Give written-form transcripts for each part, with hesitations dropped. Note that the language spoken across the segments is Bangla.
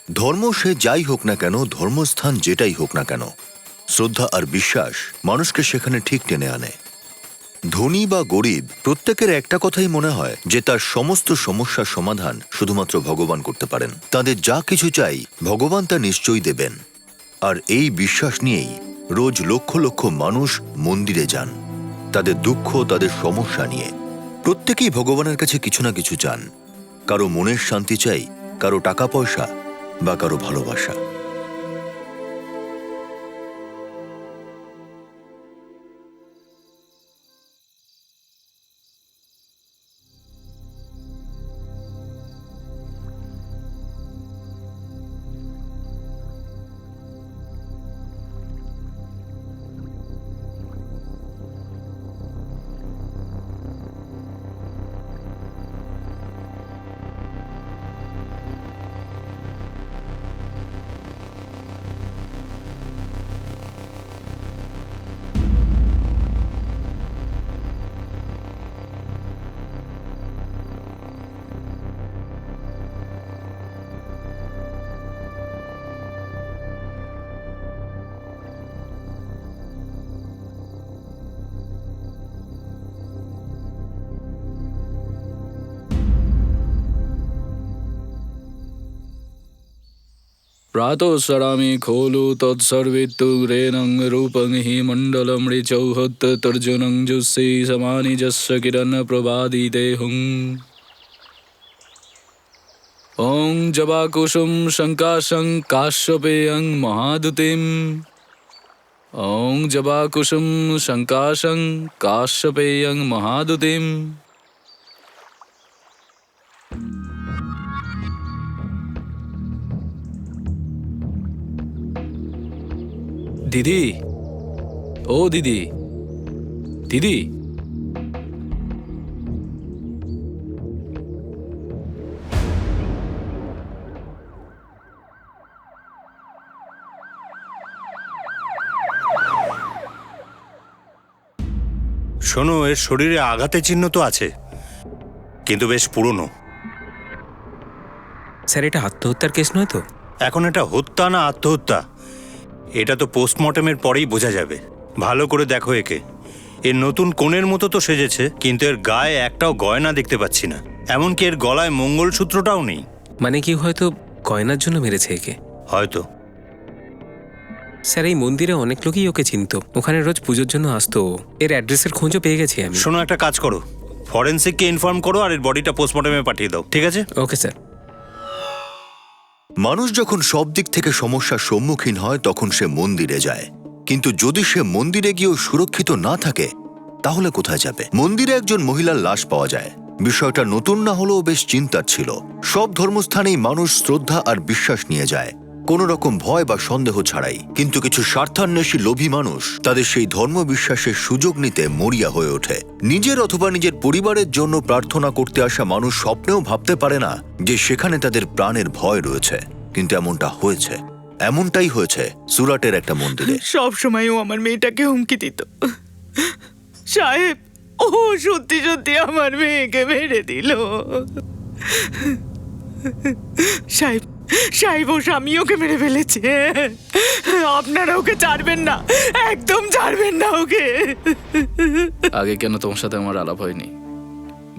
ধর্ম সে যাই হোক না কেন, ধর্মস্থান যেটাই হোক না কেন, শ্রদ্ধা আর বিশ্বাস মানুষকে সেখানে ঠিক টেনে আনে। ধনী বা গরিব প্রত্যেকের একটা কথাই মনে হয় যে তার সমস্ত সমস্যার সমাধান শুধুমাত্র ভগবান করতে পারেন। তাদের যা কিছু চাই ভগবান তা নিশ্চয়ই দেবেন। আর এই বিশ্বাস নিয়েই রোজ লক্ষ লক্ষ মানুষ মন্দিরে যান, তাদের দুঃখ, তাদের সমস্যা নিয়ে। প্রত্যেকেই ভগবানের কাছে কিছু না কিছু চান। কারো মনের শান্তি চাই, কারো টাকা পয়সা বা কারো ভালোবাসা। प्रातोस्सरामि खोलु तत्सर्वित्तुरेनं रूपं हि मण्डलमृचौहत्तर्जुनं जुषे समानि जस्य किरणप्रभादिते हुम्। ॐ जवाकुसुं शङ्काशं काश्यपेयं महादुतिम्। ॐ जवाकुसुं शङ्काशं काश्यपेयं महादुतिम्। দিদি, ও দিদি, দিদি, শোনো, এর শরীরে আঘাতের চিহ্ন তো আছে, কিন্তু বেশ পুরনো। স্যার, এটা আত্মহত্যার কেস নয় তো? এখন এটা হত্যা না আত্মহত্যা এটা তো পোস্টমর্টমের পরেই বোঝা যাবে। ভালো করে দেখো একে। এর নতুন কোণের মতো তো সেজেছে, কিন্তু এর গায়ে একটাও গয়না দেখতে পাচ্ছি না। এমনকি এর গলায় মঙ্গলসূত্রটাও নেই। মানে কি, হয়তো গয়নার জন্য মেরেছে একে? হয়তো। স্যার, এই মন্দিরে অনেক লোকই ওকে চিনত, ওখানে রোজ পুজোর জন্য আসতো। এর অ্যাড্রেসের খোঁজও পেয়ে গেছি আমি। শোনো, একটা কাজ করো, ফরেন্সিককে ইনফর্ম করো আর এর বডিটা পোস্টমর্টমে পাঠিয়ে দাও, ঠিক আছে? Okay sir. মানুষ যখন সব দিক থেকে সমস্যার সম্মুখীন হয় তখন সে মন্দিরে যায়, কিন্তু যদি সে মন্দিরে গিয়েও সুরক্ষিত না থাকে তাহলে কোথায় যাবে? মন্দিরে একজন মহিলার লাশ পাওয়া যায়। বিষয়টা নতুন না হলেও বেশ চিন্তার ছিল। সব ধর্মস্থানেই মানুষ শ্রদ্ধা আর বিশ্বাস নিয়ে যায়, কোনো রকম ভয় বা সন্দেহ ছাড়াই। কিন্তু কিছু স্বার্থান্বেষী লোভী মানুষ তাদের সেই ধর্ম বিশ্বাসের সুযোগ নিতে মরিয়া হয়ে ওঠে। নিজের অথবা নিজের পরিবারের জন্য প্রার্থনা করতে আসা মানুষ স্বপ্নেও ভাবতে পারে না যে সেখানে তাদের প্রাণের ভয় রয়েছে, কিন্তু এমনটা হয়েছে। এমনটাই হয়েছে সুরাটের একটা মন্দিরে। সব সময় ও আমার মেয়েটাকে হুমকি দিত। সাহেব, ও সত্যি সত্যি আমার মেয়েকে মেরে দিল। সাহেব, সাহেব, ও স্বামী ওকে মেরে ফেলেছে। আপনারা ওকে ছাড়বেন না, একদম ছাড়বেন না ওকে। আগে কেন তোমার সাথে আমার আলাপ হয়নি?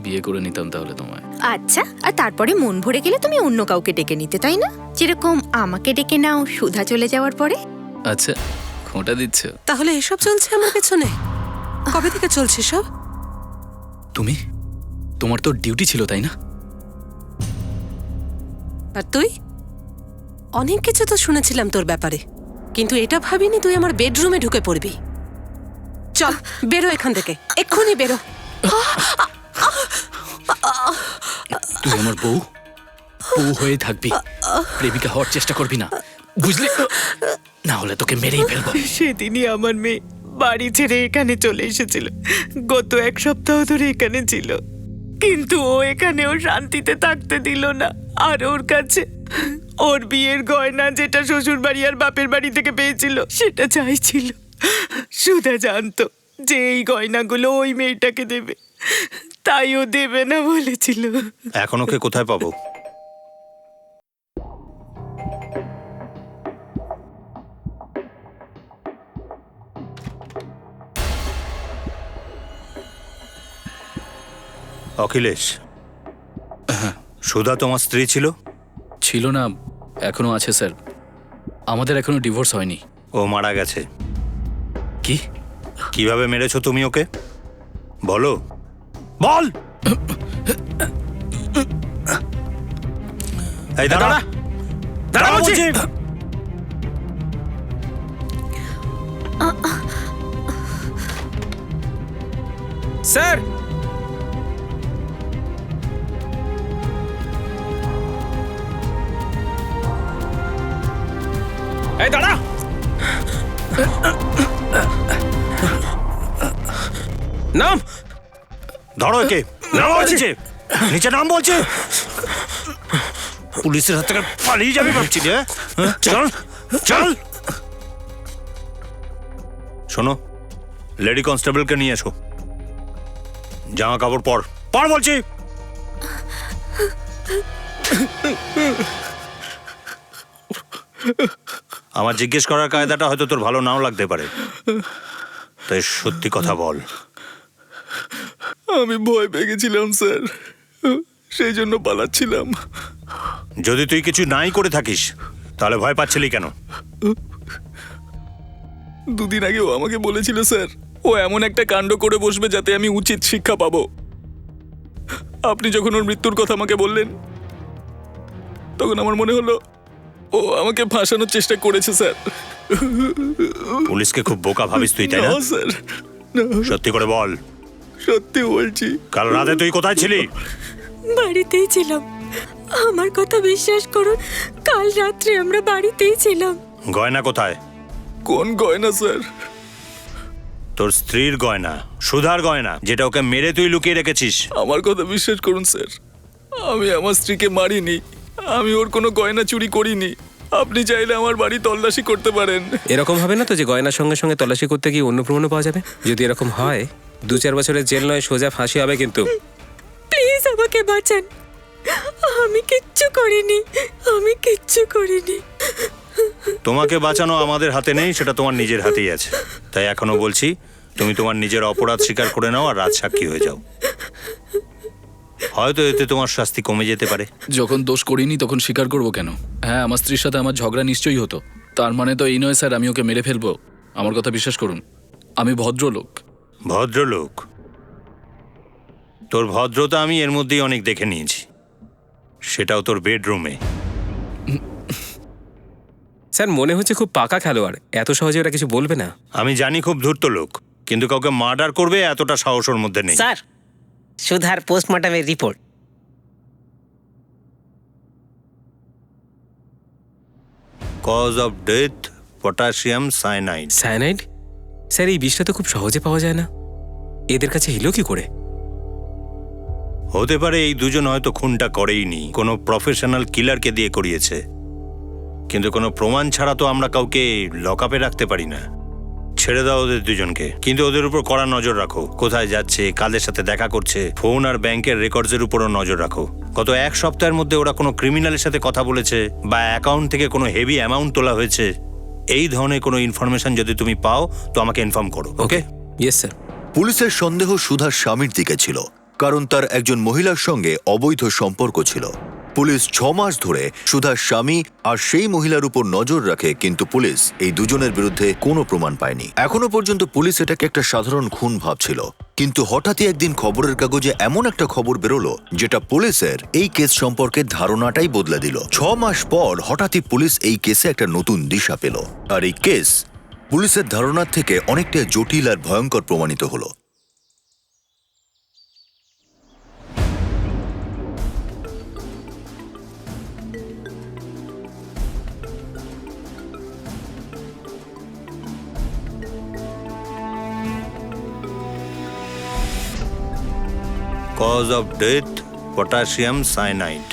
বিয়ে করে নিতাম তাহলে তোমায়। আচ্ছা, আর তারপরে মন ভরে গেলে তুমি অন্য কাউকে ডেকে নিতে, তাই না? যেরকম আমাকে ডেকে নাও সুধা চলে যাওয়ার পরে। আচ্ছা, খোঁটা দিচ্ছ? তাহলে এসব চলছে আমার পেছনে? কবে থেকে চলছে সব? তুমি, তোমার তো ডিউটি ছিল, তাই না? আর তুই? অনেক কিছু তো শুনেছিলাম তোর ব্যাপারে, কিন্তু এটা ভাবিনি তুই আমার বেডরুমে ঢুকে পড়বি। চল বেরো এখান থেকে, এক্ষুনি বেরো। তুই আমার বউ বউ হয়ে থাকবি, প্রেমিকা হওয়ার চেষ্টা করবি না, বুঝলি? না হলে তোকে মেরেই ফেলবো। সেদিনই আমার মেয়ে বাড়ি ছেড়ে এখানে চলে এসেছিল। গত এক সপ্তাহ ধরে এখানে ছিল, কিন্তু ও এখানেও শান্তিতে থাকতে দিল না। আর ওর কাছে ওর বিয়ের গয়না, যেটা শ্বশুর বাড়ি আর বাপের বাড়ি থেকে পেয়েছিল, সেটা চাইছিল। সুধা জানতো যে এই গয়নাগুলো ওই মেয়েটাকে দেবে, তাই ও দেবে না বলেছিল। এখন ওকে কোথায় পাবো? অখিলেশ, সুধা তোমার স্ত্রী ছিল? ছিল না, এখনো আছে স্যার। আমাদের এখনো ডিভোর্স হয়নি। ও মারা গেছে। কি? কিভাবে মেরেছো তুমি ওকে? বলো, বল। এই দাঁড়া, দাঁড়া বলছি। স্যার, এই দাঁড়া। নাম। ধরো একে, নাম বলছে, নিচে নাম বলছে। পুলিশের হাত থেকে পালিয়ে যাবি ভাবছি রে? চল চল। শোনো, লেডি কনস্টেবলকে নিয়ে এসো। জামা কাপড় পর, পর বলছি। আমার জিজ্ঞেস করার কায়দাটা হয়তো তোর ভালো নাও লাগতে পারে, তাই সত্যি কথা বল। আমি ভয় পেয়ে গেছিলাম স্যার, সেই জন্য পালাচ্ছিলাম। যদি তুই কিছু নাই করে থাকিস তাহলে ভয় পাচ্ছিলি কেন? দুদিন আগে ও আমাকে বলেছিল স্যার, ও এমন একটা কাণ্ড করে বসবে যাতে আমি উচিত শিক্ষা পাবো। আপনি যখন ওর মৃত্যুর কথা আমাকে বললেন, তখন আমার মনে হলো ও আমাকে ফাঁসানোর চেষ্টা করেছে স্যার। পুলিশকে খুব বোকা ভাবিস তুই, তাই না? না স্যার, না, সত্যি করে বল, সত্যি বলছি। কাল রাতে তুই কোথায় ছিলি? বাড়িতেই ছিলাম। আমার কথা বিশ্বাস করুন, কাল রাত্রে আমরা বাড়িতেই ছিলাম। গয়না কোথায়? কোন গয়না স্যার? তোর স্ত্রীর গয়না, সুধার গয়না, যেটা ওকে মেরে তুই লুকিয়ে রেখেছিস। আমার কথা বিশ্বাস করুন স্যার, আমি আমার স্ত্রীকে মারিনি, আমি ওর কোনো গয়না চুরি করিনি। আপনি চাইলে আমার বাড়ি তল্লাশি করতে পারেন। এরকম হবে না তো যে গয়নার সঙ্গে সঙ্গে তল্লাশি করতে গিয়ে অন্য প্রমাণও পাওয়া যাবে? যদি এরকম হয় 2-4 বছরের জেল নয়, সোজা ফাঁসি হবে কিন্তু। প্লিজ আমাকে বাঁচান, আমি কিচ্ছু করিনি, আমি কিচ্ছু করিনি। তোমাকে বাঁচানো আমাদের হাতে নেই, সেটা তোমার নিজের হাতেই আছে। তাই এখনো বলছি, তুমি তোমার নিজের অপরাধ স্বীকার করে নাও আর রাজসাক্ষী হয়ে যাও। হয়তো এতে তোমার শাস্তি কমে যেতে পারে। যখন দোষ করিনি তখন স্বীকার করবো কেন? হ্যাঁ, আমার স্ত্রীর সাথে আমার ঝগড়া নিশ্চয়ই হতো। তার মানে তো এই নয় স্যার আমি ওকে মেরে ফেলবো। আমার কথা বিশ্বাস করুন, আমি ভদ্রলোক। ভদ্রলোক? তোর ভদ্রতা আমি এর মধ্যেই অনেক দেখে নিয়েছি, সেটাও তোর বেডরুমে। স্যার, মনে হচ্ছে খুব পাকা খেলোয়াড়, এত সহজে ওরা কিছু বলবে না। আমি জানি খুব ধূর্ত লোক, কিন্তু কাউকে মার্ডার করবে এতটা সাহস ওর মধ্যে নেই। স্যার, সুধার পোস্টমর্টমের report. Cause of death potassium cyanide. Cyanide? Sir, এই বিষটা তো খুব সহজে পাওয়া যায় না, এদের কাছে এলো কি করে? হতে পারে এই দুজন হয়তো খুনটা করেইনি, কোনো প্রফেশনাল কিলারকে দিয়ে করিয়েছে। কিন্তু কোনো প্রমাণ ছাড়া তো আমরা কাউকে লকআপে রাখতে পারি না। ছেড়ে দাও ওদের দুজনকে, কিন্তু ওদের উপর কড়া নজর রাখো। কোথায় যাচ্ছে, কাদের সাথে দেখা করছে, ফোন আর ব্যাংকের রেকর্ডসের উপরও নজর রাখো। গত 1 সপ্তাহের মধ্যে ওরা কোনো ক্রিমিনালের সাথে কথা বলেছে বা অ্যাকাউন্ট থেকে কোনো হেভি অ্যামাউন্ট তোলা হয়েছে, এই ধরনের কোনো ইনফরমেশন যদি তুমি পাও তো আমাকে ইনফর্ম করো। ওকে? Yes sir. পুলিশের সন্দেহ সুধার স্বামীর দিকে ছিল, কারণ তার একজন মহিলার সঙ্গে অবৈধ সম্পর্ক ছিল। পুলিশ 6 মাস ধরে সুধার স্বামী আর সেই মহিলার উপর নজর রাখে, কিন্তু পুলিশ এই দুজনের বিরুদ্ধে কোনো প্রমাণ পায়নি। এখনো পর্যন্ত পুলিশ এটাকে একটা সাধারণ খুন ভাবছিল, কিন্তু হঠাৎই একদিন খবরের কাগজে এমন একটা খবর বেরোলো যেটা পুলিশের এই কেস সম্পর্কে ধারণাটাই বদলে দিল। 6 মাস পর হঠাৎই পুলিশ এই কেসে একটা নতুন দিশা পেল, আর এই কেস পুলিশের ধারণার থেকে অনেকটা জটিল আর ভয়ঙ্কর প্রমাণিত হলো। Cause of death potassium cyanide.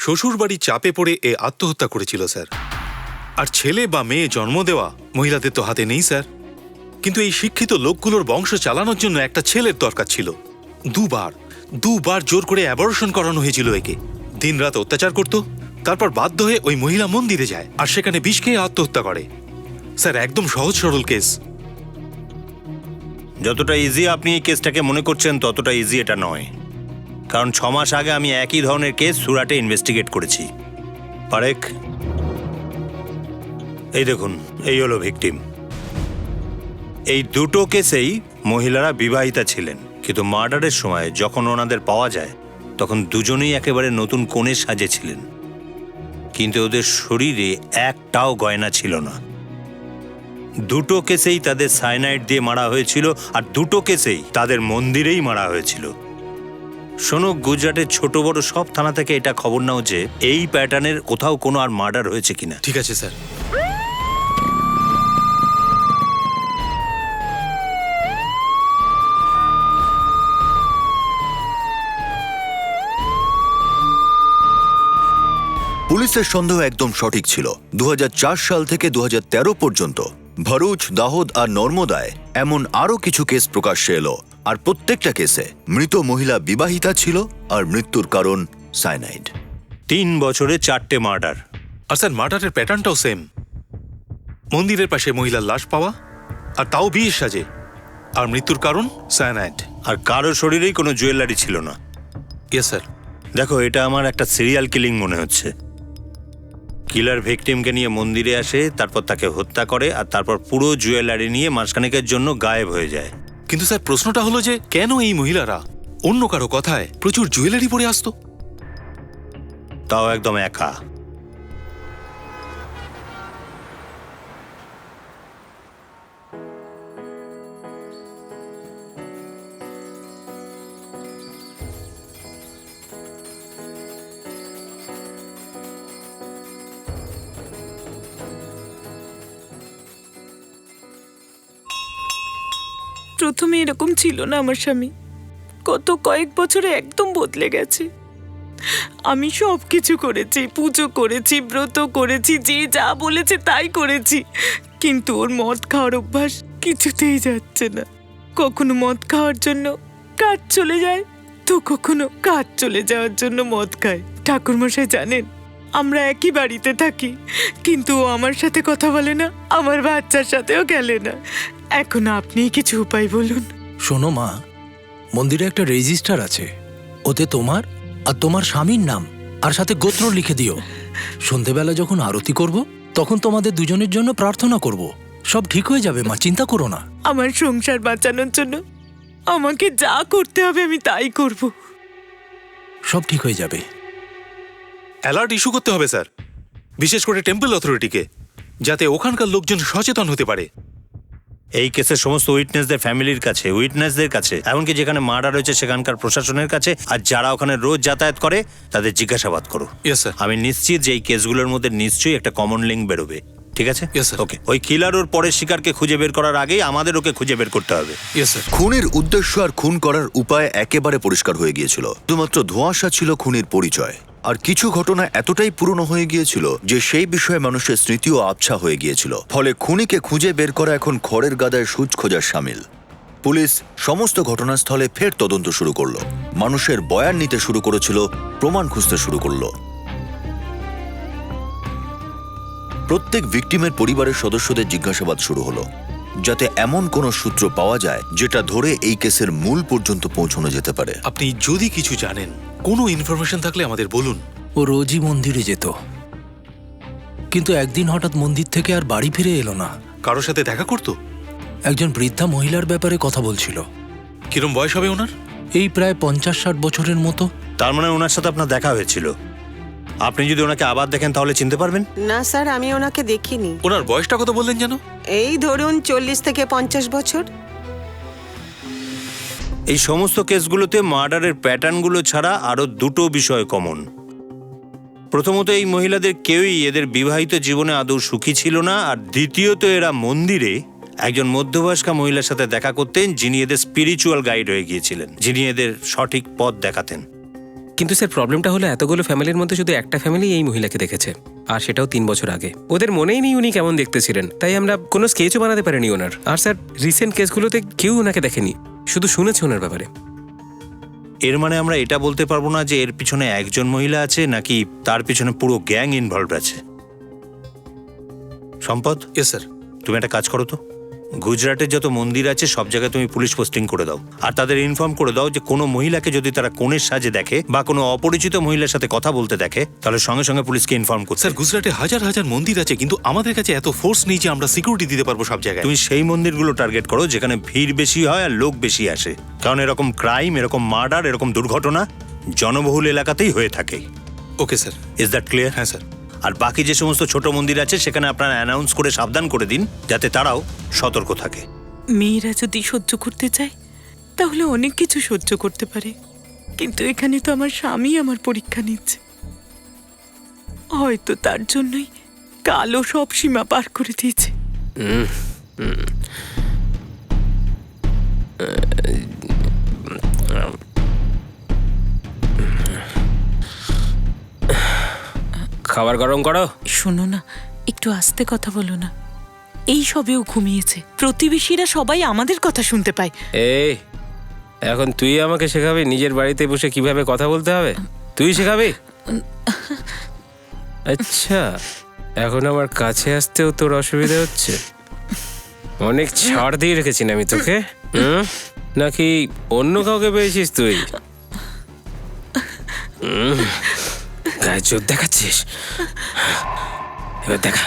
শ্বশুরবাড়ি চাপে পড়ে এ আত্মহত্যা করেছিল স্যার। আর ছেলে বা মেয়ে জন্ম দেওয়া মহিলাদের তো হাতে নেই স্যার। কিন্তু এই শিক্ষিত লোকগুলোর বংশ চালানোর জন্য একটা ছেলের দরকার ছিল। 2 বার জোর করে অ্যাবর্শন করানো হয়েছিল একে। দিনরাত অত্যাচার করত, তারপর বাধ্য হয়ে ওই মহিলা মন্দিরে যায় আর সেখানে বিষ খেয়ে আত্মহত্যা করে। স্যার একদম সহজ সরল কেস। যতটা ইজি আপনি এই কেসটাকে মনে করছেন ততটা ইজি এটা নয়, কারণ 6 মাস আগে আমি একই ধরনের কেস সুরাটে ইনভেস্টিগেট করেছি। পারেক, এই দেখুন, এই হলো ভিকটিম। এই দুটো কেসেই মহিলারা বিবাহিতা ছিলেন, কিন্তু মার্ডারের সময় যখন ওনাদের পাওয়া যায় তখন দুজনেই একেবারে নতুন কনে সাজেছিলেন, কিন্তু ওদের শরীরে একটাও গয়না ছিল না। দুটো কেসেই তাদের সায়ানাইড দিয়ে মারা হয়েছিল, আর দুটো কেসেই তাদের মন্দিরেই মারা হয়েছিল। শোনো, গুজরাটের ছোট বড় সব থানা থেকে এটা খবর নাও যে এই প্যাটার্নের কোথাও কোনো আর মার্ডার হয়েছে কিনা। ঠিক আছে স্যার। পুলিশের সন্দেহ একদম সঠিক ছিল। 2004 সাল থেকে 2013 পর্যন্ত ভরুচ, দাহোদ আর নর্মদায় এমন আরও কিছু কেস প্রকাশ্যে এলো, আর প্রত্যেকটা কেসে মৃত মহিলা বিবাহিতা ছিল আর মৃত্যুর কারণ সায়ানাইড। 3 বছরে 4টে মার্ডার। আর স্যার মার্ডারের প্যাটার্নটাও সেম। মন্দিরের পাশে মহিলার লাশ পাওয়া, আর তাও বিয়ের সাজে, আর মৃত্যুর কারণ সায়ানাইড। আর কারো শরীরেই কোনো জুয়েলারি ছিল না। Yes sir. দেখো, এটা আমার একটা সিরিয়াল কিলিং মনে হচ্ছে। কিলার ভিকটিমকে নিয়ে মন্দিরে আসে, তারপর তাকে হত্যা করে, আর তারপর পুরো জুয়েলারি নিয়ে মাসখানেকের জন্য গায়েব হয়ে যায়। কিন্তু স্যার প্রশ্নটা হলো যে কেন এই মহিলারা অন্য কারো কথায় প্রচুর জুয়েলারি পরে আসতো? তাও একদম একা। প্রথমে এরকম ছিল না আমার স্বামী, গত কয়েক বছরে একদম বদলে গেছে। আমি সব কিছু করেছি, পুজো করেছি, ব্রত করেছি, যে যা বলেছে তাই করেছি, কিন্তু ওর মদ খাওয়ার অভ্যাস কিছুতেই যাচ্ছে না। কখনো মদ খাওয়ার জন্য কাজ চলে যায়, তো কখনো কাজ চলে যাওয়ার জন্য মদ খায়। ঠাকুরমশাই জানেন, আমরা একই বাড়িতে থাকি, কিন্তু ও আমার সাথে কথা বলে না, আমার বাচ্চার সাথেও খেলে না। এখন আপনিই কিছু উপায় বলুন। শোনো মা, মন্দিরে একটা রেজিস্টার আছে, ওতে তোমার আর তোমার স্বামীর নাম আর সাথে গোত্র লিখে দিও। সন্ধেবেলা যখন আরতি করব তখন তোমাদের দুজনের জন্য প্রার্থনা করব। সব ঠিক হয়ে যাবে মা, চিন্তা করো না। আমার সংসার বাঁচানোর জন্য আমাকে যা করতে হবে আমি তাই করব। সব ঠিক হয়ে যাবে। অ্যালার্ট ইস্যু করতে হবে স্যার, বিশেষ করে টেম্পল অথরিটিকে, যাতে ওখানকার লোকজন সচেতন হতে পারে। এই কেসের সমস্ত উইটনেসদের ফ্যামিলির কাছে, উইটনেসদের কাছে, এমনকি যেখানে মার্ডার হয়েছে সেখানকার প্রশাসনের কাছে, আর যারা ওখানে রোজ যাতায়াত করে তাদের জিজ্ঞাসাবাদ করো। Yes sir. আমি নিশ্চিত যে এই কেসগুলোর মধ্যে নিশ্চয়ই একটা কমন লিঙ্ক বেরোবে। ঠিক আছে? Yes, sir. ওকে, ওই কিলার ওর পরের শিকারকে খুঁজে বের করার আগেই আমাদের ওকে খুঁজে বের করতে হবে। Yes sir. খুনের উদ্দেশ্য আর খুন করার উপায় একেবারে পরিষ্কার হয়ে গিয়েছিল। শুধুমাত্র ধোঁয়াশা ছিল খুনির পরিচয়, আর কিছু ঘটনা এতটাই পুরনো হয়ে গিয়েছিল যে সেই বিষয়ে মানুষের স্মৃতিও আবছা হয়ে গিয়েছিল। ফলে খুনিকে খুঁজে বের করা এখন খড়ের গাদায় সূচ খোঁজার শামিল। পুলিশ সমস্ত ঘটনাস্থলে ফের তদন্ত শুরু করলো, মানুষের বয়ান নিতে শুরু করেছিল, প্রমাণ খুঁজতে শুরু করলো। প্রত্যেক ভিকটিমের পরিবারের সদস্যদের জিজ্ঞাসাবাদ শুরু হলো, যাতে এমন কোনো সূত্র পাওয়া যায় যেটা ধরে এই কেসের মূল পর্যন্ত পৌঁছানো যেতে পারে। আপনি যদি কিছু জানেন, কোনো ইনফরমেশন থাকলে আমাদের বলুন। ও রোজই মন্দিরে যেত, কিন্তু একদিন হঠাৎ মন্দির থেকে আর বাড়ি ফিরে এলো না। কারোর সাথে দেখা করতো? একজন বৃদ্ধা মহিলার ব্যাপারে কথা বলছিল। কিরম বয়স হবে ওনার? এই প্রায় 50-60 বছরের মতো। তার মানে ওনার সাথে আপনার দেখা হয়েছিল। আপনি যদি ওনাকে আবার দেখেন তাহলে চিনতে পারবেন? না স্যার, আমি ওনাকে দেখিনি। ওনার বয়সটা কত বললেন যেন? এই ধরুন 40 থেকে 50 বছর। এই সমস্ত কেসগুলোতে মার্ডারের প্যাটার্নগুলো ছাড়া আরো দুটো বিষয় কমন। প্রথমত, এই মহিলাদের কেউই এদের বিবাহিত জীবনে আদৌ সুখী ছিল না, আর দ্বিতীয়ত, এরা মন্দিরে একজন মধ্যবয়স্কা মহিলার সাথে দেখা করতেন, যিনি এদের স্পিরিচুয়াল গাইড হয়ে গিয়েছিলেন, যিনি এদের সঠিক পথ দেখাতেন। কিন্তু স্যার প্রবলেমটা হলো এতগুলো ফ্যামিলির মধ্যে শুধু একটা ফ্যামিলি এই মহিলাকে দেখেছে, আর সেটাও 3 বছর আগে। ওদের মনেই নেই উনি কেমন দেখতে ছিলেন, তাই আমরা কোনো স্কেচও বানাতে পারিনি ওনার। আর স্যার রিসেন্ট কেসগুলোতে কেউ ওনাকে দেখেনি, শুধু শুনেছে ওনার ব্যাপারে। এর মানে আমরা এটা বলতে পারবো না যে এর পিছনে একজন মহিলা আছে নাকি তার পিছনে পুরো গ্যাং ইনভলভড আছে। সম্পদ, ইয়েস স্যার। তুমি একটা কাজ করো তো, গুজরাটের যত মন্দির আছে সব জায়গায় তুমি পুলিশ পোস্টিং করে দাও, আর তাদের ইনফর্ম করে দাও যে কোনো মহিলাকে যদি তারা কনের সাজে দেখে বা কোনো অপরিচিত মহিলার সাথে কথা বলতে দেখে তাহলে সঙ্গে সঙ্গে পুলিশকে ইনফর্ম করতে। স্যার, গুজরাটে হাজার হাজার মন্দির আছে, কিন্তু আমাদের কাছে এত ফোর্স নেই যে আমরা সিকিউরিটি দিতে পারবো সব জায়গায়। তুমি সেই মন্দিরগুলো টার্গেট করো যেখানে ভিড় বেশি হয় আর লোক বেশি আসে, কারণ এরকম ক্রাইম, এরকম মার্ডার, এরকম দুর্ঘটনা জনবহুল এলাকাতেই হয়ে থাকে। Okay sir. Is that clear? হ্যাঁ স্যার। আর বাকি যে সমস্ত ছোট মন্দির আছে সেখানে আপনারা অ্যানাউন্স করে সাবধান করে দিন যাতে তারাও সতর্ক থাকে। মেয়েরা যদি সহ্য করতে চায় তাহলে অনেক কিছু সহ্য করতে পারে, কিন্তু এখানে তো আমার স্বামী আমার পরীক্ষা নিচ্ছে। হয়তো তার জন্যই কালো সব সীমা পার করে দিয়েছে। খাবার গরম করো। শোনো না, একটু আস্তে কথা বলো না। এই সবেও ঘুমিয়েছে, প্রতিবেশীরা সবাই আমাদের কথা শুনতে পায়। এই, এখন তুই আমাকে শেখাবি নিজের বাড়িতে বসে কিভাবে কথা বলতে হবে? তুই শেখাবি? আচ্ছা, এখন আমার কাছে আসতেও তোর অসুবিধা হচ্ছে? অনেক ছাড় দিয়ে রেখেছি না আমি তোকে? নাকি অন্য কাউকে পেয়েছিস তুই? গায়ে জোর দেখাচ্ছিস? এবার দেখা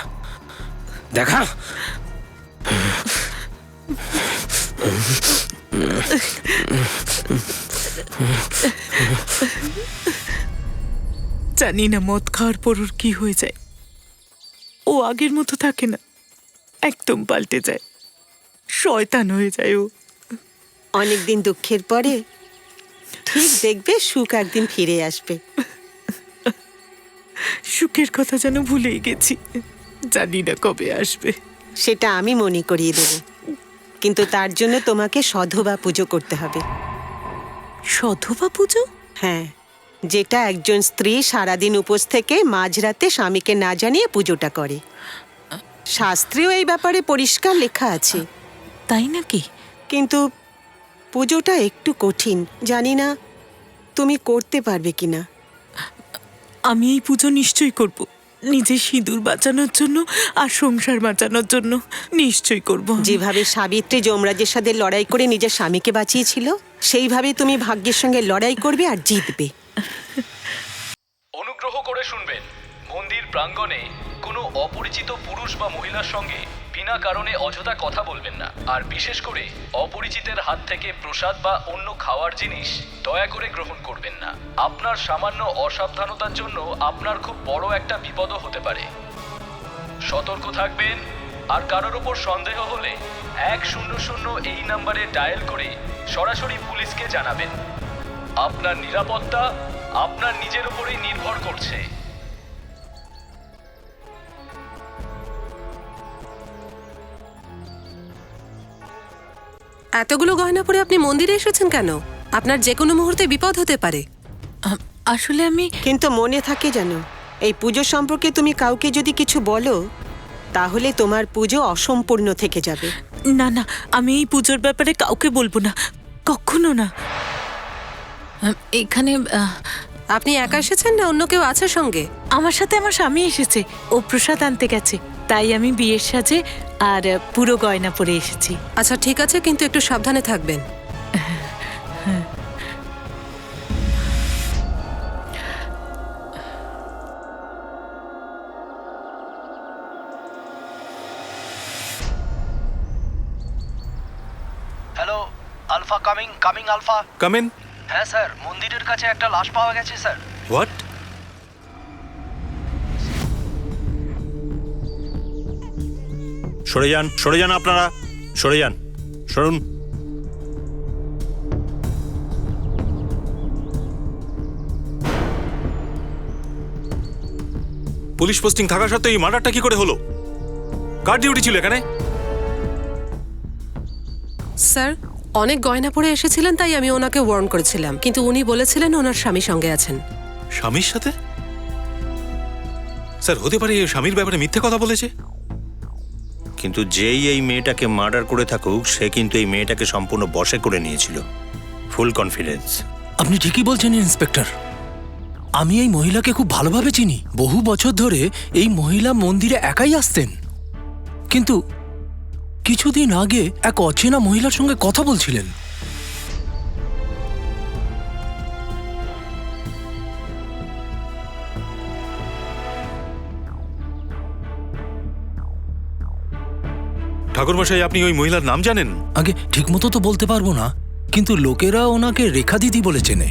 দেখা। জানি না মদ খাওয়ার পর ওর কি হয়ে যায়। ও আগের মতো থাকে না, একদম পাল্টে যায়, শয়তান হয়ে যায় ও। অনেকদিন দুঃখের পরে ঠিক দেখবে সুখ একদিন ফিরে আসবে। সুখের কথা যেন ভুলেই গেছি, জানি না কবে আসবে। সেটা আমি মনে করিয়ে দেব, কিন্তু তার জন্য তোমাকে সধবা পুজো করতে হবে। সধবা পুজো? হ্যাঁ, যেটা একজন স্ত্রী সারাদিন উপোস থেকে মাঝরাতে স্বামীকে না জানিয়ে পুজোটা করে। শাস্ত্রেও এই ব্যাপারে পরিষ্কার লেখা আছে। তাই নাকি? কিন্তু পুজোটা একটু কঠিন, জানি না তুমি করতে পারবে কিনা। আমি এই পুজো নিশ্চয়ই করব, নিজের সিঁদুর বাঁচানোর জন্য আর সংসার বাঁচানোর জন্য নিশ্চয়ই করব। যেভাবে সাবিত্রী যমরাজের সাথে লড়াই করে নিজের স্বামীকে বাঁচিয়েছিল, সেইভাবে তুমি ভাগ্যের সঙ্গে লড়াই করবে আর জিতবে। অনুগ্রহ করে শুনবেন, মন্দির প্রাঙ্গণে কোনো অপরিচিত পুরুষ বা মহিলার সঙ্গে বিনা কারণে অযথা কথা বলবেন না। আর বিশেষ করে অপরিচিতের হাত থেকে প্রসাদ বা অন্য খাওয়ার জিনিস দয়া করে গ্রহণ করবেন না। আপনার সামান্য অসাবধানতার জন্য আপনার খুব বড় একটা বিপদও হতে পারে। সতর্ক থাকবেন, আর কারোর ওপর সন্দেহ হলে 100 এই নম্বরে ডায়াল করে সরাসরি পুলিশকে জানাবেন। আপনার নিরাপত্তা আপনার নিজের উপরেই নির্ভর করছে। এতগুলো গয়না পরে আপনি মন্দিরে এসেছেন কেন? আপনার যে কোনো মুহূর্তে বিপদ হতে পারে। আসলে আমি... কিন্তু মনে থাকে যেন, এই পুজো সম্পর্কে তুমি কাউকে যদি কিছু বলো তাহলে তোমার পুজো অসম্পূর্ণ থেকে যাবে। না না, আমি এই পুজোর ব্যাপারে কাউকে বলবো না, কখনো না। এখানে আপনি একা এসেছেন না অন্য কেউ আছে সঙ্গে? আমার সাথে আমার স্বামী এসেছে, ও প্রসাদ আনতে গেছে, তাই আমি বিয়ের সাজে আর পুরো গয়না পরে এসেছি। আচ্ছা ঠিক আছে, কিন্তু একটু সাবধানে থাকবেন। Hello, alpha coming alpha. Come in. হ্যাঁ স্যার, মন্দিরের কাছে একটা লাশ পাওয়া গেছে স্যার। হোয়াট? সরে যান আপনারা, সরে যান, সরুন। পুলিশ পোস্টিং থাকা সত্ত্বেও এই মার্ডারটা কি করে হলো? কার ডিউটি ছিল এখানে? স্যার, অনেক গয়না পরে এসেছিলেন তাই আমি ওনাকে ওয়ার্ন করেছিলাম, কিন্তু উনি বলেছিলেন ওনার স্বামী সঙ্গে আছেন। স্বামীর সাথে? স্যার, হতে পারে এই স্বামীর ব্যাপারে মিথ্যে কথা বলেছে। কিন্তু যেই এই মেয়েটাকে মার্ডার করে থাকুক, সে কিন্তু এই মেয়েটাকে সম্পূর্ণ বশে করে নিয়েছিল, ফুল কনফিডেন্স। আপনি ঠিকই বলছেন ইন্সপেক্টর। আমি এই মহিলাকে খুব ভালোভাবে চিনি। বহু বছর ধরে এই মহিলা মন্দিরে একাই আসতেন, কিন্তু কিছুদিন আগে এক অচেনা মহিলার সঙ্গে কথা বলছিলেন। ঠাকুরমশাই, আপনি ওই মহিলার নাম জানেন? আগে ঠিকমতো তো বলতে পারবো না, কিন্তু লোকেরা ওনাকে রেখা দিদি বলে চেনে।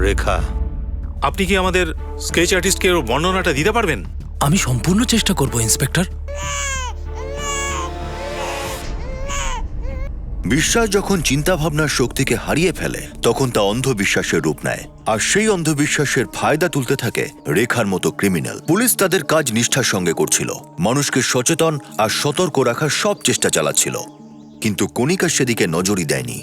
রেখা, আপনি কি আমাদের স্কেচ আর্টিস্টকে ওর বর্ণনাটা দিতে পারবেন? আমি সম্পূর্ণ চেষ্টা করব ইন্সপেক্টর। বিশ্বাস যখন চিন্তাভাবনার শক্তিকে হারিয়ে ফেলে তখন তা অন্ধবিশ্বাসের রূপ নেয়, আর সেই অন্ধবিশ্বাসের ফায়দা তুলতে থাকে রেখার মতো ক্রিমিনাল। পুলিশ তাদের কাজ নিষ্ঠার সঙ্গে করছিল, মানুষকে সচেতন আর সতর্ক রাখার সব চেষ্টা চালাচ্ছিল, কিন্তু কণিকা সেদিকে নজরই দেয়নি।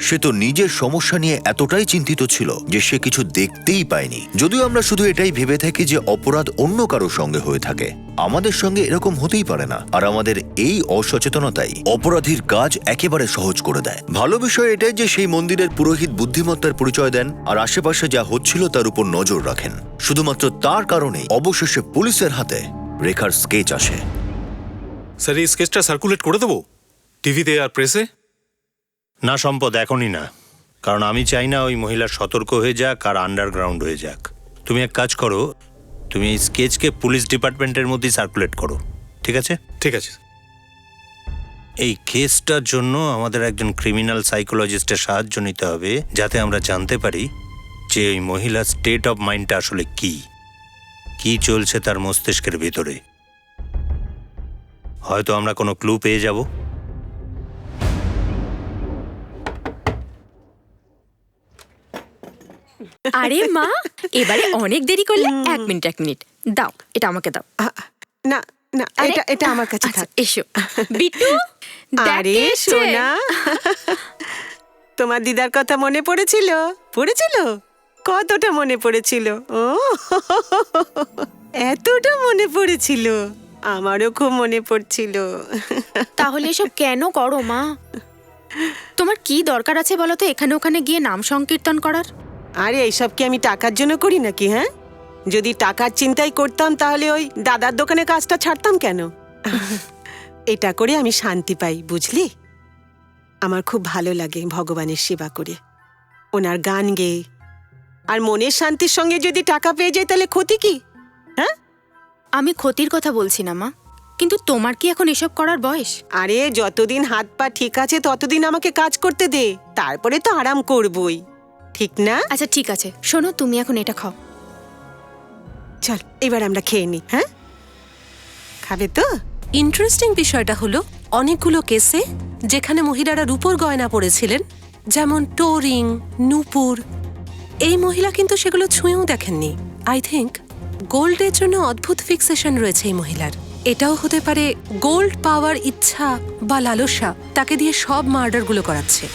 সে তো নিজের সমস্যা নিয়ে এতটাই চিন্তিত ছিল যে সে কিছু দেখতেই পায়নি। যদিও আমরা শুধু এটাই ভেবে থাকি যে অপরাধ অন্য কারো সঙ্গে হয়ে থাকে, আমাদের সঙ্গে এরকম হতেই পারে না, আর আমাদের এই অসচেতনতাই অপরাধীর কাজ একেবারে সহজ করে দেয়। ভালো বিষয় এটাই যে সেই মন্দিরের পুরোহিত বুদ্ধিমত্তার পরিচয় দেন আর আশেপাশে যা হচ্ছিল তার উপর নজর রাখেন। শুধুমাত্র তার কারণে অবশেষে পুলিশের হাতে রেখার স্কেচ আসে। স্যার, এই স্কেচটা সার্কুলেট করে দেবো টিভিতে আর প্রেসে? না সম্পদ, এখনই না, কারণ আমি চাই না ওই মহিলা সতর্ক হয়ে যাক আর আন্ডারগ্রাউন্ড হয়ে যাক। তুমি এক কাজ করো, তুমি এই স্কেচকে পুলিশ ডিপার্টমেন্টের মধ্যেই সার্কুলেট করো, ঠিক আছে? ঠিক আছে। এই কেসটার জন্য আমাদের একজন ক্রিমিনাল সাইকোলজিস্টের সাহায্য নিতে হবে, যাতে আমরা জানতে পারি যে ওই মহিলার স্টেট অফ মাইন্ডটা আসলে কি চলছে তার মস্তিষ্কের ভিতরে। হয়তো আমরা কোনো ক্লু পেয়ে যাব। আরে মা, এবারে অনেক দেরি করলে। এক মিনিট দাও, এটা আমাকে দাও। না না, আরে, এটা এটা আমার কাছে আচ্ছা, থাক। এসো বিট্টু। আরে সোনা, তোমার দিদার কথা মনে পড়েছিল? কতটা মনে পড়েছিল? ও এতটা মনে পড়েছিল? আমারও খুব মনে পড়ছিল। তাহলে এসব কেন করো মা? তোমার কি দরকার আছে বলো তো এখানে ওখানে গিয়ে নাম সংকীর্তন করার? আরে এইসব কি আমি টাকার জন্য করি নাকি? হ্যাঁ, যদি টাকার চিন্তাই করতাম তাহলে ওই দাদার দোকানে কাজটা ছাড়তাম কেন? এটা করে আমি শান্তি পাই, বুঝলি? আমার খুব ভালো লাগে ভগবানের সেবা করে, ওনার গান গেয়ে। আর মনের শান্তির সঙ্গে যদি টাকা পেয়ে যাই তাহলে ক্ষতি কি? হ্যাঁ, আমি ক্ষতির কথা বলছি না মা, কিন্তু তোমার কি এখন এসব করার বয়স? আরে যতদিন হাত পা ঠিক আছে ততদিন আমাকে কাজ করতে দে, তারপরে তো আরাম করবই, ঠিক না? আচ্ছা ঠিক আছে, শোনো তুমি এখন এটা খাও। চল এবার আমরা খেয়ে নিই। হ্যাঁ, খাবে তো? ইন্টারেস্টিং বিষয়টা হলো অনেকগুলো কেসে যেখানে মহিলারা রূপোর গয়না পরেছিলেন, যেমন টোরিং, নূপুর, এই মহিলা কিন্তু সেগুলো ছুঁয়েও দেখেননি। আই থিঙ্ক গোল্ডের জন্য অদ্ভুত ফিক্সেশন রয়েছে এই মহিলার। এটাও হতে পারে গোল্ড পাওয়ার ইচ্ছা বা লালসা তাকে দিয়ে সব মার্ডারগুলো করাচ্ছে।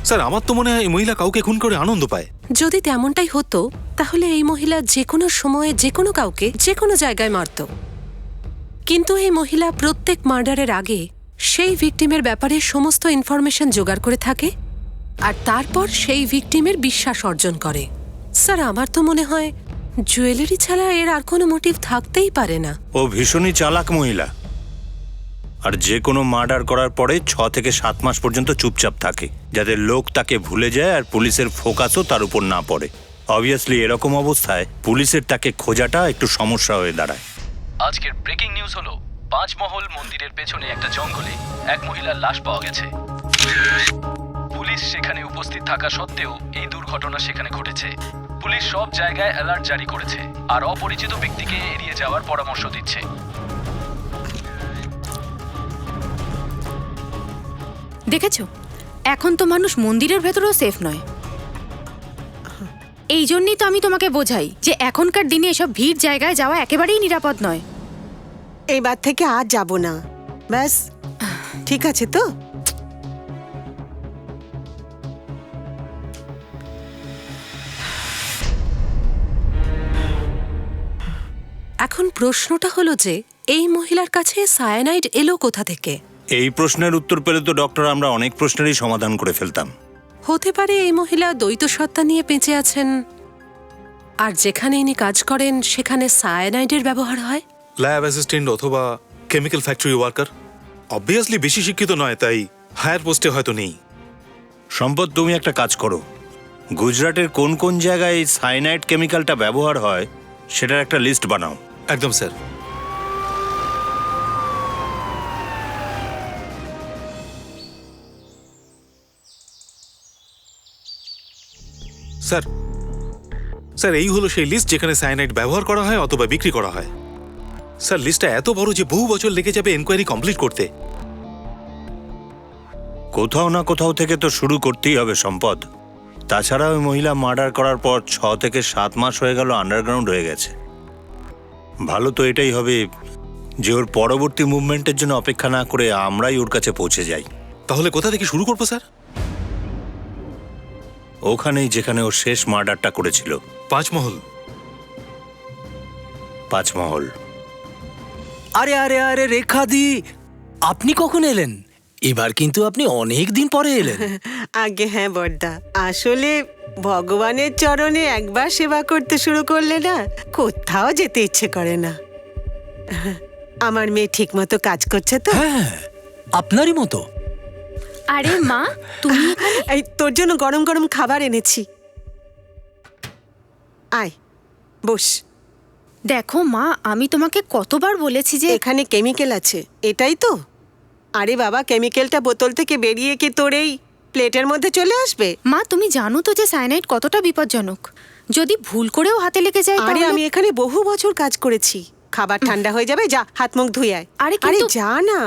স্যার, আমার তো মনে হয় এই মহিলা কাউকে খুন করে আনন্দ পায়। যদি তেমনটাই হতো তাহলে এই মহিলা যে কোনো সময়ে যে কোনো কাউকে যে কোনো জায়গায় মারত। কিন্তু এই মহিলা প্রত্যেক মার্ডারের আগে সেই ভিকটিমের ব্যাপারে সমস্ত ইনফরমেশন জোগাড় করে থাকে আর তারপর সেই ভিকটিমের বিশ্বাস অর্জন করে। স্যার, আমার তো মনে হয় জুয়েলারি ছাড়া এর আর কোনো মোটিভ থাকতেই পারে না। ও ভীষণই চালাক মহিলা, আর যে কোনো মার্ডার করার পরে 6 থেকে 7 মাস পর্যন্ত চুপচাপ থাকে, যাতে লোক তাকে ভুলে যায় আর পুলিশের ফোকাসও তার উপর না পড়ে। অবভিয়াসলি এরকম অবস্থায় পুলিশের তাকে খোঁজাটা একটু সমস্যা হয়ে দাঁড়ায়। আজকের ব্রেকিং নিউজ হলো পাঁচমহল মন্দিরের পেছনে একটা জঙ্গলে এক মহিলার লাশ পাওয়া গেছে। পুলিশ সেখানে উপস্থিত থাকা সত্ত্বেও এই দুর্ঘটনা সেখানে ঘটেছে। পুলিশ সব জায়গায় অ্যালার্ট জারি করেছে আর অপরিচিত ব্যক্তিকে এড়িয়ে যাওয়ার পরামর্শ দিচ্ছে। দেখেছো, এখন তো মানুষ মন্দিরের ভেতরেও সেফ নয়। এই জন্যই তো আমি তোমাকে বোঝাই যে এখনকার দিনে এসব ভিড় জায়গায় যাওয়া একেবারেই নিরাপদ নয়। এইবার থেকে আর যাব না, ব্যাস। ঠিক আছে তো? এখন প্রশ্নটা হলো যে এই মহিলার কাছে সায়ানাইড এলো কোথা থেকে? এই প্রশ্নের উত্তর পেলে তো ডক্টর আমরা অনেক প্রশ্নেরই সমাধান করে ফেলতাম। হতে পারে এই মহিলা দ্বৈত সত্তা নিয়ে বেঁচে আছেন, আর যেখানে ইনি কাজ করেন সেখানে সায়ানাইডের ব্যবহার হয়। ল্যাব অ্যাসিস্ট্যান্ট অথবা কেমিক্যাল ফ্যাক্টরি ওয়ার্কার, অবভিয়াসলি বেশি শিক্ষিত নয়, তাই হায়ার পোস্টে হয়তো নেই। সম্পদ, তুমি একটা কাজ করো, গুজরাটের কোন কোন জায়গায় এই সাইনাইড কেমিক্যালটা ব্যবহার হয় সেটার একটা লিস্ট বানাও। একদম স্যার। স্যার স্যার এই হলো সেই লিস্ট যেখানে সায়ানাইড ব্যবহার করা হয় অথবা বিক্রি করা হয়। স্যার লিস্টটা এত বড় যে বহু বছর লেগে যাবে এনকোয়ারি কমপ্লিট করতে। কোথাও না কোথাও থেকে তো শুরু করতেই হবে সম্পদ। তাছাড়া ওই মহিলা মার্ডার করার পর 6 থেকে 7 মাস হয়ে গেল আন্ডারগ্রাউন্ড হয়ে গেছে। ভালো তো এটাই হবে যে ওর পরবর্তী মুভমেন্টের জন্য অপেক্ষা না করে আমরাই ওর কাছে পৌঁছে যাই। তাহলে কোথা থেকে শুরু করবো স্যার? ওখানেই যেখানে ও শেষ মার্ডারটা করেছিল, পাঁচমহল। পাঁচমহল। আরে আরে আরে রেখা দি, আপনি কখন এলেন? এবার কিন্তু আপনি অনেক দিন পরে এলেন। আগে হ্যাঁ বড়দা, আসলে ভগবানের চরণে একবার সেবা করতে শুরু করলে না কোথাও যেতে ইচ্ছে করে না। আমার মেয়ে ঠিক মতো কাজ করছে তো? হ্যাঁ, আপনারই মতো। আরে মা, তুমি এখানে? এই তোর জন্য গরম গরম খাবার এনেছি, আয় বস। দেখো মা, আমি তোমাকে কতবার বলেছি যে এখানে কেমিক্যাল আছে, এটাই তো? আরে বাবা, কেমিক্যালটা বোতল থেকে বেরিয়ে কি তোর এই প্লেটের মধ্যে চলে আসবে? মা, তুমি জানো তো যে সায়ানাইড কতটা বিপজ্জনক। যদি ভুল করেও হাতে লেগে যায় আরে তাহলে? আমি এখানে বহু বছর কাজ করেছি, খাবার ঠান্ডা হয়ে যাবে, যা হাত মুখ ধুয়ে আয়। আরে আরে কিন্তু যা না।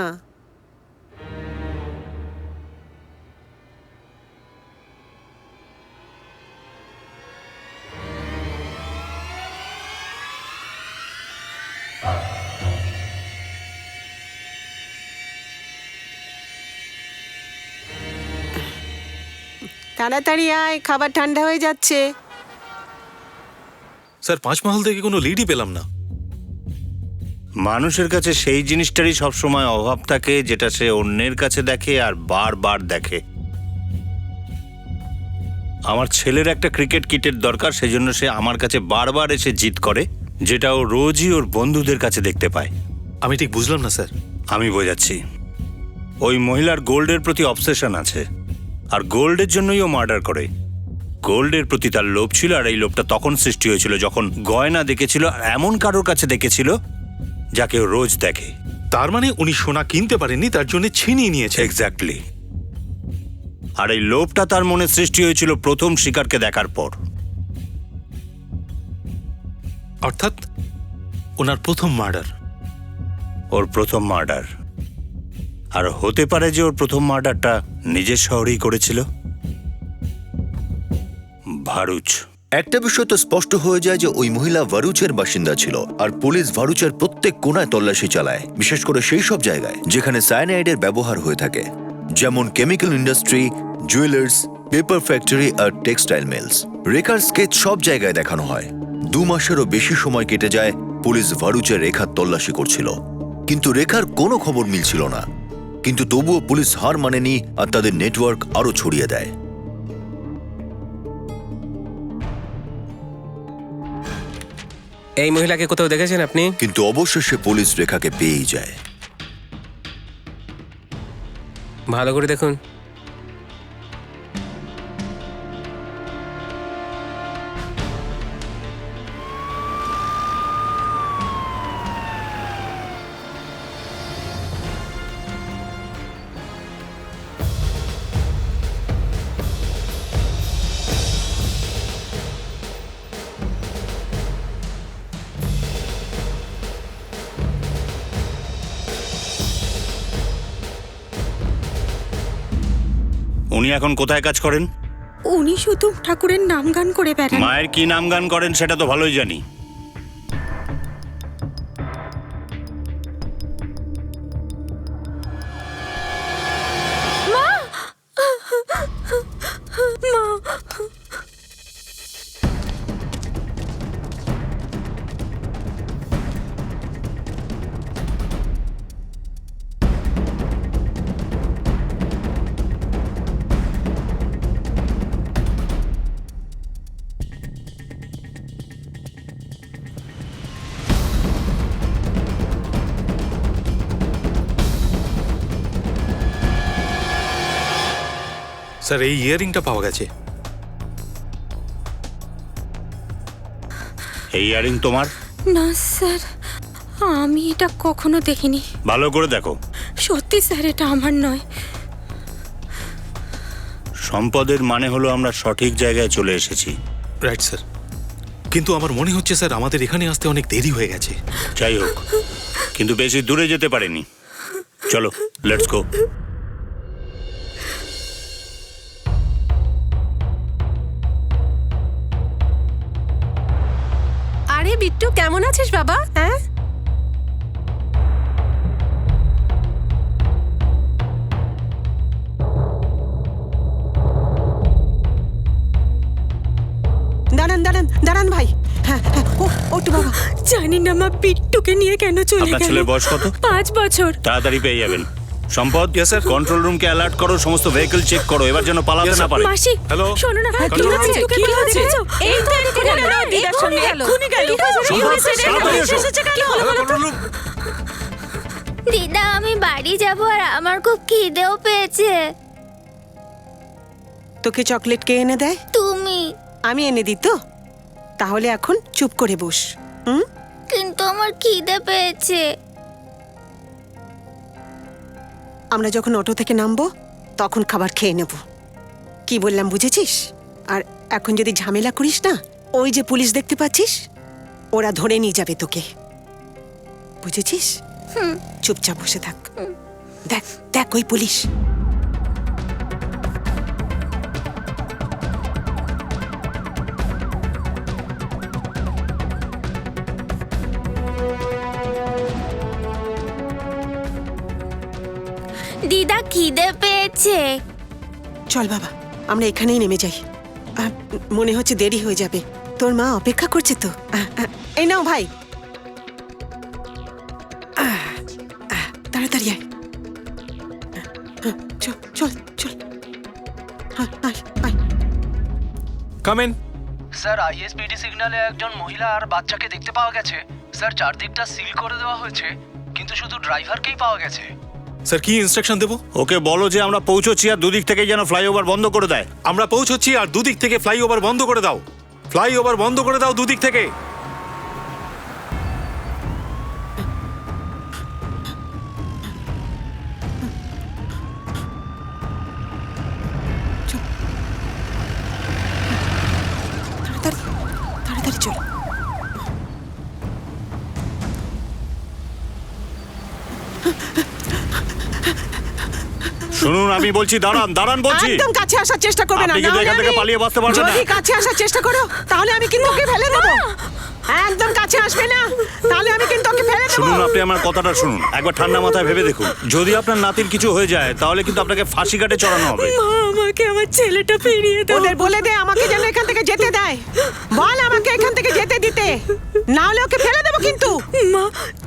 তাড়াতাড়ি আয়, খাবার ঠান্ডা হয়ে যাচ্ছে। স্যার পাঁচমহল থেকে কোনো লিডই পেলাম না। মানুষের কাছে সেই জিনিসটারই সবসময় অভাব থাকে যেটা সে অন্যের কাছে দেখে আর বারবার দেখে। আমার ছেলের একটা ক্রিকেট কিটের দরকার, সেজন্য সে আমার কাছে বারবার এসে জিদ করে, যেটা ও রোজই ওর বন্ধুদের কাছে দেখতে পায়। আমি ঠিক বুঝলাম না স্যার। আমি বোঝাচ্ছি। ওই মহিলার গোল্ডের প্রতি অবসেশন আছে, আর গোল্ডের জন্যই ও মার্ডার করে। গোল্ডের প্রতি তার লোভ ছিল, আর এই লোভটা তখন সৃষ্টি হয়েছিল যখন গয়না দেখেছিল আর এমন কারোর কাছে দেখেছিল যাকে ও রোজ দেখে। তার মানে উনি সোনা কিনতে পারেননি, তার জন্য ছিনিয়ে নিয়েছে। এক্স্যাক্টলি। আর এই লোভটা তার মনে সৃষ্টি হয়েছিল প্রথম শিকারকে দেখার পর। অর্থাৎ ওনার প্রথম মার্ডার। ওর প্রথম মার্ডার। আর হতে পারে যে ওর প্রথম মার্ডারটা নিজের শহরেই করেছিল, ভারুচ। একটা বিষয় তো স্পষ্ট হয়ে যায় যে ওই মহিলা ভারুচের বাসিন্দা ছিল, আর পুলিশ ভারুচের প্রত্যেক কোণায় তল্লাশি চালায়, বিশেষ করে সেই সব জায়গায় যেখানে সায়ানাইডের ব্যবহার হয়ে থাকে, যেমন chemical industry, jewellers, paper factory আর টেক্সটাইল মিলস। রেখার স্কেচ সব জায়গায় দেখানো হয়। 2 মাসেরও বেশি সময় কেটে যায় পুলিশ ভারুচের রেখার তল্লাশি করছিল, কিন্তু রেখার কোনো খবর মিলছিল না। কিন্তু তবুও পুলিশ হার মানেনি আর তাদের নেটওয়ার্ক আরো ছড়িয়ে দেয়। এই মহিলাকে কোথাও দেখেছেন আপনি? কিন্তু অবশেষে পুলিশ রেখাকে পেয়েই যায়। ভালো করে দেখুন। উনি এখন কোথায় কাজ করেন? উনি শুধু ঠাকুরের নাম গান করে বেড়ান। মায়ের কি নাম গান করেন সেটা তো ভালোই জানি। স্যার এই ইয়াররিংটা পাওয়া গেছে। এই ইয়ারিং তোমার? না স্যার, আমি এটা কখনো দেখিনি। ভালো করে দেখো। সত্যি স্যার, এটা আমার নয়। সম্পদের মানে হলো আমরা সঠিক জায়গায় চলে এসেছি। রাইট স্যার, কিন্তু আমার মনে হচ্ছে স্যার আমাদের এখানে আসতে অনেক দেরি হয়ে গেছে। যাই হোক, কিন্তু বেশি দূরে যেতে পারেনি। চলো, লেটস গো। আরে বিট্টু, কেমন আছিস বাবা? হ্যাঁ, দাঁড়ান দাঁড়ান দাঁড়ান ভাই। হ্যাঁ হ্যাঁ, ওটু বাবা। জানি না মা বিট্টুকে নিয়ে কেন চলে আপনার গেল। ছেলের বয়স কত? 5 বছর। তাড়াতাড়ি পেয়ে যাবেন। সম্পদ, স্যার। কন্ট্রোল রুমকে অ্যালার্ট করো, সমস্ত ভেহিকল চেক করো, এবার যেন পালাতে না পারে। মাসি, হ্যালো। শোনো না, হ্যাঁ, কি কি হয়েছে? হয়েছে? কি হয়েছে? এই তো এক্ষুনি গেল, দিদার সঙ্গে এক্ষুনি গেল। সম্পদ, তাড়াতাড়ি এসো। দিদা, আমি বাড়ি যাব আর আমার খুব খিদেও পেয়েছে। তোকে চকলেট কে এনে দেয়? তুমি। আমি এনে দিই তো? তাহলে এখন চুপ করে বস। হুম, কিন্তু আমার খিদে পেয়েছে। আমরা যখন অটো থেকে নামবো তখন খাবার খেয়ে নেব। কি বললাম বুঝেছিস? আর এখন যদি ঝামেলা করিস না, ওই যে পুলিশ দেখতে পাচ্ছিস, ওরা ধরে নিয়ে যাবে তোকে। বুঝেছিস? চুপচাপ বসে থাক। দেখ দেখ, ওই পুলিশ। দিদা, খিদে পেয়েছে। চল বাবা, আমরা এখানেই নেমে যাই। মনে হচ্ছে দেরি হয়ে যাবে। তোর মা অপেক্ষা করছে তো। এই নাও ভাই, তাড়াতাড়ি আয়। চল চল চল, আয় আয়। কামেন। স্যার, আইএসপিডি সিগন্যালে একজন মহিলা আর বাচ্চাকে দেখতে পাওয়া গেছে। স্যার, চারদিকটা সিল করে দেওয়া হয়েছে, কিন্তু শুধু ড্রাইভারকেই পাওয়া গেছে। স্যার কি ইনস্ট্রাকশন দেবো? ওকে বলো যে আমরা পৌঁছচ্ছি আর দুদিক থেকে যেন ফ্লাইওভার বন্ধ করে দেয়। আমরা পৌঁছচ্ছি আর দুদিক থেকে ফ্লাইওভার বন্ধ করে দাও। ফ্লাইওভার বন্ধ করে দাও দুদিক থেকে। তাড়াতাড়ি চল। শুনুন, আমি বলছি দাঁড়ান, দাঁড়ান বলছি। একদম কাছে আসার চেষ্টা করবে না। আপনি কিন্তু এখান থেকে পালিয়ে বাঁচতে পারবেন না। যদি কাছে আসার চেষ্টা করো তাহলে আমি কিন্তু ওকে ফেলে দেবো। একদম কাছে আসবে না, তাহলে আমি কিন্তু ওকে ফেলে দেবো। শুনুন, আপনি আমার কথাটা শুনুন, একবার ঠান্ডা মাথায় ভেবে দেখুন। যদি আপনার নাতির কিছু হয়ে যায় তাহলে কিন্তু আপনাকে ফাঁসি কাটে চড়ানো হবে। মা, আমাকে আমার ছেলেটা ফিরিয়ে দাও। ওদের বলে দে আমাকে যেন এখান থেকে যেতে দেয়। বল আমাকে এখান থেকে যেতে দিতে, না হলে ওকে ফেলে দেবো কিন্তু। মা,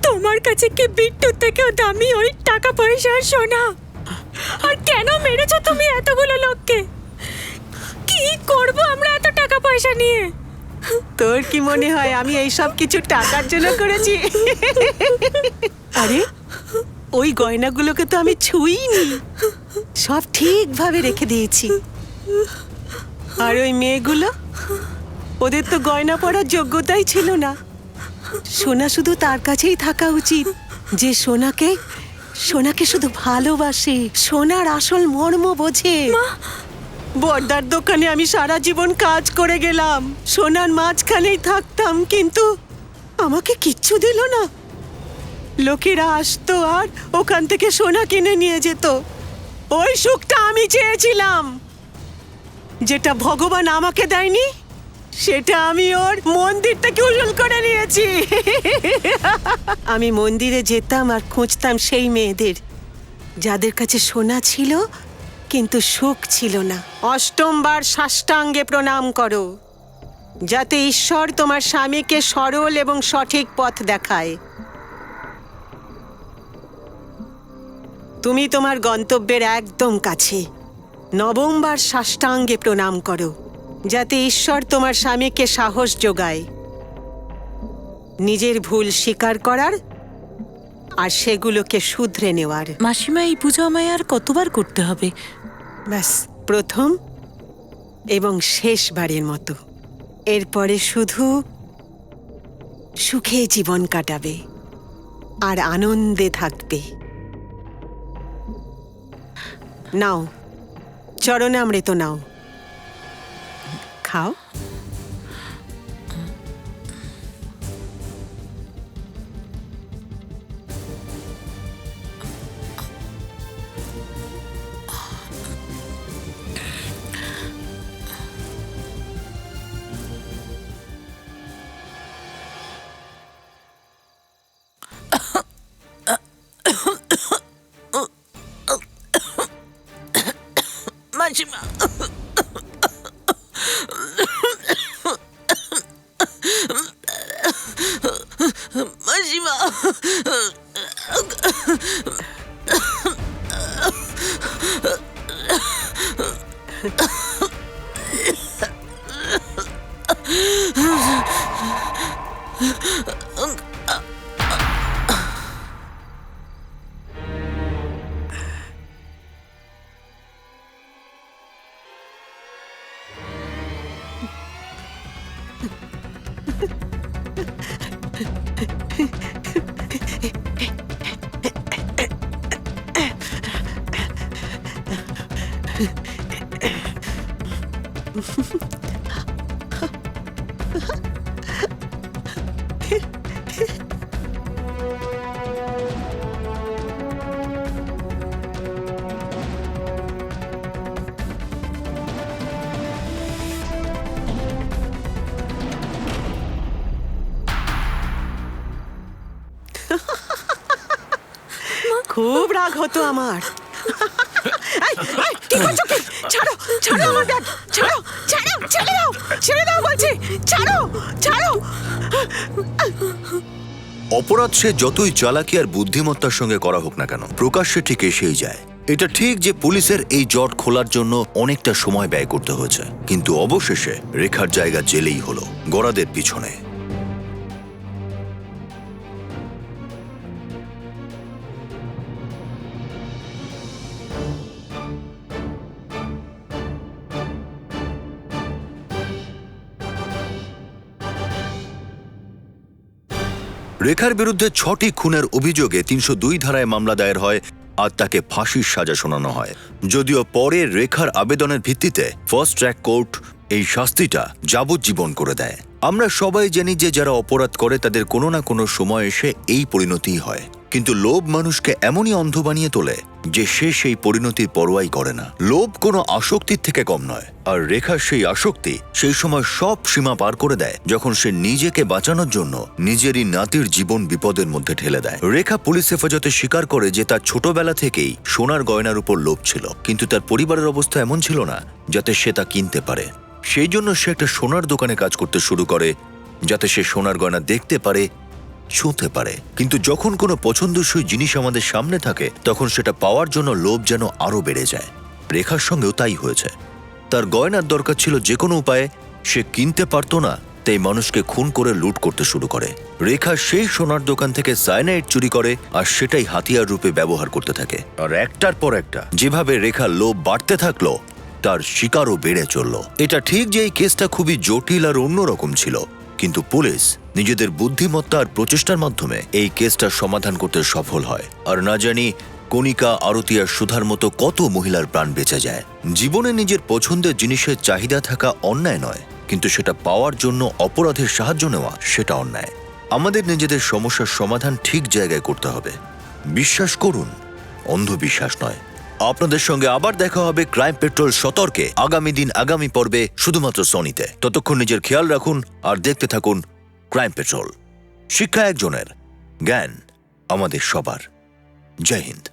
তোমার কাছে কি বিট্টুর থেকেও দামি ওই টাকা পয়সা আর সোনা? আর কেন মেরেছো তুমি এতগুলো লোককে? কি করব আমরা এত টাকা পয়সা নিয়ে? তোর কি মনে হয় আমি এই সব কিছু টাকার জন্য করেছি? আরে ওই গয়নাগুলোকে তো আমি ছুঁইনি, সব ঠিকভাবে রেখে দিয়েছি। আর ওই মেয়েগুলো, ওদের তো গয়না পরার যোগ্যতাই ছিল না। সোনা শুধু তার কাছেই থাকা উচিত যে সোনাকে শুধু ভালোবাসে, সোনার আসল মর্ম বোঝে। বড়দার দোকানে আমি সারা জীবন কাজ করে গেলাম, সোনার মাঝখানেই থাকতাম, কিন্তু আমাকে কিচ্ছু দিল না। লোকেরা আসতো আর ওখান থেকে সোনা কিনে নিয়ে যেত। ওই সুখটা আমি চেয়েছিলাম, যেটা ভগবান আমাকে দেয়নি, সেটা আমি ওর মন্দির থেকে উসুল করে নিয়েছি। আমি মন্দিরে যেতাম আর খুঁজতাম সেই মেয়েদের যাদের কাছে সোনা ছিল কিন্তু সুখ ছিল না। অষ্টমবার সাষ্টাঙ্গে প্রণাম করো, যাতে ঈশ্বর তোমার স্বামীকে সরল এবং সঠিক পথ দেখায়। তুমি তোমার গন্তব্যের একদম কাছে। নবমবার সাষ্টাঙ্গে প্রণাম করো, যাতে ঈশ্বর তোমার স্বামীকে সাহস যোগায় নিজের ভুল স্বীকার করার আর সেগুলোকে শুধরে নেওয়ার। মাসিমা, এই পুজো আমায় আর কতবার করতে হবে? ব্যাস, প্রথম এবং শেষবারের মতো। এরপরে শুধু সুখে জীবন কাটাবে আর আনন্দে থাকবে। নাও, চরণামৃত নাও, খাও। মাসিমা, মাসিমা, খুব রাগ হতো আমার। এই, এই, কি করছো কি? ছাড়ো, ছাড়ো আমার ব্যাগ, ছাড়ো, ছাড়ো, ছেড়ে দাও, ছেড়ে দাও বলছি, ছাড়ো, ছাড়ো। অপরাধ সে যতই চালাকি আর বুদ্ধিমত্তার সঙ্গে করা হোক না কেন, প্রকাশ্যে ঠিক এসেই যায়। এটা ঠিক যে পুলিশের এই জট খোলার জন্য অনেকটা সময় ব্যয় করতে হয়েছে, কিন্তু অবশেষে রেখার জায়গা জেলেই হলো, গরাদের পিছনে। রেখার বিরুদ্ধে 6টি খুনের অভিযোগে 302 ধারায় মামলা দায়ের হয় আর তাকে ফাঁসির সাজা শোনানো হয়। যদিও পরে রেখার আবেদনের ভিত্তিতে ফার্স্ট ট্র্যাক কোর্ট এই শাস্তিটা যাবজ্জীবন করে দেয়। আমরা সবাই জানি যে যারা অপরাধ করে তাদের কোনো না কোনো সময় এসে এই পরিণতিই হয়, কিন্তু লোভ মানুষকে এমনই অন্ধ বানিয়ে তোলে যে সে সেই পরিণতির পরোয়াই করে না। লোভ কোনো আসক্তির থেকে কম নয়, আর রেখার সেই আসক্তি সেই সময় সব সীমা পার করে দেয় যখন সে নিজেকে বাঁচানোর জন্য নিজেরই নাতির জীবন বিপদের মধ্যে ঠেলে দেয়। রেখা পুলিশ হেফাজতে স্বীকার করে যে তার ছোটবেলা থেকেই সোনার গয়নার উপর লোভ ছিল, কিন্তু তার পরিবারের অবস্থা এমন ছিল না যাতে সে তা কিনতে পারে। সেই জন্য সে একটা সোনার দোকানে কাজ করতে শুরু করে যাতে সে সোনার গয়না দেখতে পারে, ছুঁতে পারে। কিন্তু যখন কোনো পছন্দসই জিনিস আমাদের সামনে থাকে তখন সেটা পাওয়ার জন্য লোভ যেন আরো বেড়ে যায়। রেখার সঙ্গেও তাই হয়েছে। তার গয়নার দরকার ছিল যে কোনো উপায়ে, সে কিনতে পারতো না তাই মানুষকে খুন করে লুট করতে শুরু করে। রেখা সেই সোনার দোকান থেকে সায়ানাইড চুরি করে আর সেটাই হাতিয়ার রূপে ব্যবহার করতে থাকে। আর একটার পর একটা যেভাবে রেখার লোভ বাড়তে থাকলো, তার শিকারও বেড়ে চলল। এটা ঠিক যে এই কেসটা খুবই জটিল আর অন্যরকম ছিল, কিন্তু পুলিশ নিজেদের বুদ্ধিমত্তা আর প্রচেষ্টার মাধ্যমে এই কেসটা সমাধান করতে সফল হয়। আর না জানি কণিকা, আরতি আর সুধার মতো কত মহিলার প্রাণ বেঁচে যায়। জীবনে নিজের পছন্দের জিনিসের চাহিদা থাকা অন্যায় নয়, কিন্তু সেটা পাওয়ার জন্য অপরাধের সাহায্য নেওয়া সেটা অন্যায়। আমাদের নিজেদের সমস্যার সমাধান ঠিক জায়গায় করতে হবে। বিশ্বাস করুন, অন্ধবিশ্বাস নয়। আপনাদের সঙ্গে আবার দেখা হবে ক্রাইম পেট্রোল সতর্কে আগামী দিন, আগামী পর্বে, শুধুমাত্র সনিতে। ততক্ষণ নিজের খেয়াল রাখুন আর দেখতে থাকুন ক্রাইম পেট্রোল। শিক্ষা একজনের, জ্ঞান আমাদের সবার। জয় হিন্দ।